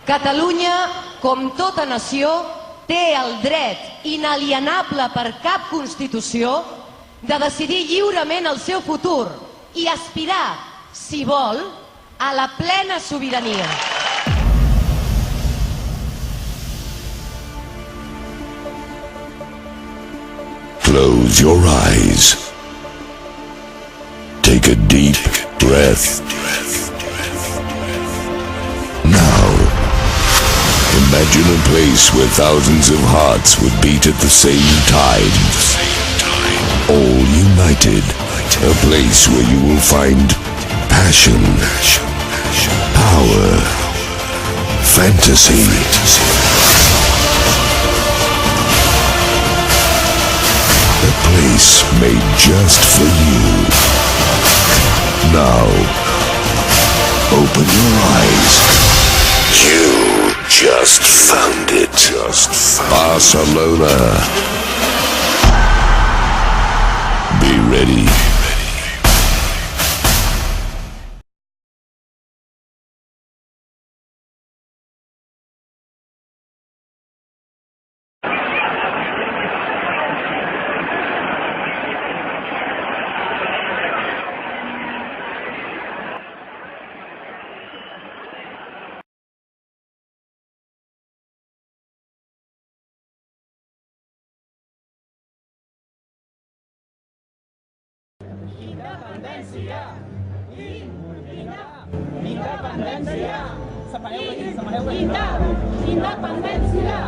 Catalunya, com tota nació, té el dret inalienable per cap Constitució de decidir lliurement el seu futur i aspirar, si vol, a la plena sobirania. Close your eyes. Take a deep breath. Now, imagine a place where thousands of hearts would beat at the same time. All united. A place where you will find passion, power, fantasy. A place made just for you. Now, open your eyes. You just found it. Barcelona. Be ready. Independència! Independència! Separeu-la aquí, separeu-la aquí. Independència!